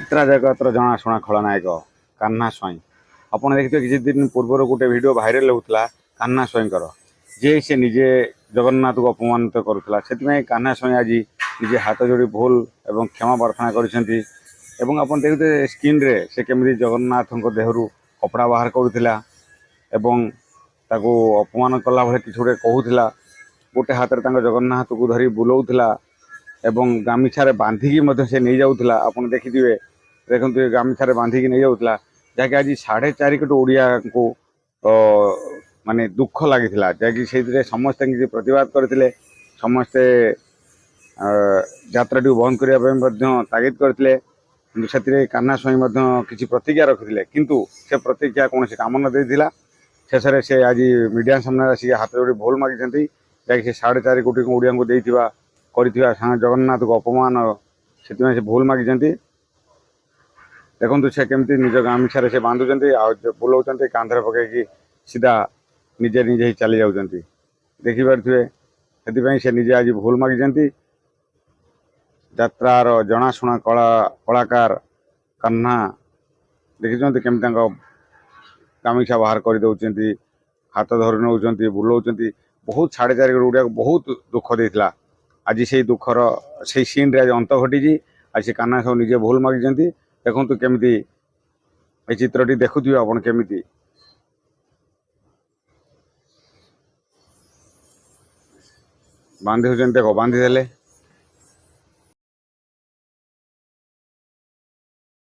ଯାତ୍ରା ଜଗତର ଜଣାଶୁଣା ଖଳନାୟକ କାହ୍ନା ସ୍ୱାଇଁ। ଆପଣ ଦେଖିଥିବେ କିଛି ଦିନ ପୂର୍ବରୁ ଗୋଟେ ଭିଡ଼ିଓ ଭାଇରାଲ ହେଉଥିଲା କାହ୍ନା ସ୍ୱାଇଁଙ୍କର, ଯେ ସେ ନିଜେ ଜଗନ୍ନାଥକୁ ଅପମାନିତ କରୁଥିଲା। ସେଥିପାଇଁ କାହ୍ନା ସ୍ୱାଇଁ ଆଜି ନିଜେ ହାତ ଯୋଡ଼ି ଭୁଲ ଏବଂ କ୍ଷମା ପ୍ରାର୍ଥନା କରିଛନ୍ତି। ଏବଂ ଆପଣ ଦେଖୁଥିବେ ସ୍କ୍ରିନ୍ରେ ସେ କେମିତି ଜଗନ୍ନାଥଙ୍କ ଦେହରୁ କପଡ଼ା ବାହାର କରୁଥିଲା ଏବଂ ତାକୁ ଅପମାନ କଲା ଭଳି କିଛି ଗୋଟେ କହୁଥିଲା। ଗୋଟେ ହାତରେ ତାଙ୍କ ଜଗନ୍ନାଥକୁ ଧରି ବୁଲାଉଥିଲା ଏବଂ ଗାମିଛାରେ ବାନ୍ଧିକି ମଧ୍ୟ ସେ ନେଇଯାଉଥିଲା। ଆପଣ ଦେଖିଥିବେ, ଦେଖନ୍ତୁ ଏ ଗାମିଛାରେ ବାନ୍ଧିକି ନେଇଯାଉଥିଲା, ଯାହାକି ଆଜି 4.5 କୋଟି ଓଡ଼ିଆଙ୍କୁ ମାନେ ଦୁଃଖ ଲାଗିଥିଲା, ଯାହାକି ସେଇଥିରେ ସମସ୍ତେ କିଛି ପ୍ରତିବାଦ କରିଥିଲେ। ସମସ୍ତେ ଯାତ୍ରାଟିକୁ ବନ୍ଦ କରିବା ପାଇଁ ମଧ୍ୟ ତାଗିଦ କରିଥିଲେ। କିନ୍ତୁ ସେଥିରେ କାହ୍ନା ସ୍ୱାଇଁ ମଧ୍ୟ କିଛି ପ୍ରତିକ୍ରିୟା ରଖିଥିଲେ, କିନ୍ତୁ ସେ ପ୍ରତିକ୍ରିୟା କୌଣସି କାମ ନ ଦେଇଥିଲା। ଶେଷରେ ସେ ଆଜି ମିଡ଼ିଆ ସାମ୍ନାରେ ଆସିକି ହାତ ଯୋଡ଼ି ଭୁଲ ମାଗିଛନ୍ତି, ଯାହାକି ସେ 4.5 କୋଟି ଓଡ଼ିଆଙ୍କୁ କରିଥିବା ଜଗନ୍ନାଥକୁ ଅପମାନ, ସେଥିପାଇଁ ସେ ଭୁଲ ମାଗିଛନ୍ତି। ଦେଖନ୍ତୁ ସେ କେମିତି ନିଜ ଗାମିଛାରେ ସେ ବାନ୍ଧୁଛନ୍ତି ଆଉ ବୁଲାଉଛନ୍ତି, କାନ୍ଧରେ ପକାଇକି ସିଧା ନିଜେ ହିଁ ଚାଲି ଯାଉଛନ୍ତି, ଦେଖିପାରୁଥିବେ। ସେଥିପାଇଁ ସେ ନିଜେ ଆଜି ଭୁଲ ମାଗିଛନ୍ତି। ଯାତ୍ରାର ଜଣାଶୁଣା କଳାକାର କାହ୍ନା ଦେଖିଛନ୍ତି କେମିତି ତାଙ୍କ ଗାମିଛା ବାହାର କରିଦେଉଛନ୍ତି, ହାତ ଧରି ନେଉଛନ୍ତି, ବୁଲାଉଛନ୍ତି। ବହୁତ 4.5 କୋଟି ଓଡ଼ିଆକୁ ବହୁତ ଦୁଃଖ ଦେଇଥିଲା। ଆଜି ସେଇ ଦୁଃଖର ସେଇ ସିନ୍ରେ ଆଜି ଅନ୍ତ ଘଟିଛି। ଆଜି ସେ କାହ୍ନା ସବୁ ନିଜେ ଭୁଲ ମାଗିଛନ୍ତି। ଦେଖନ୍ତୁ କେମିତି ଏ ଚିତ୍ରଟି ଦେଖୁଥିବେ ଆପଣ, କେମିତି ବାନ୍ଧି ହେଉଛନ୍ତି। ଦେଖ ବାନ୍ଧି ଦେଲେ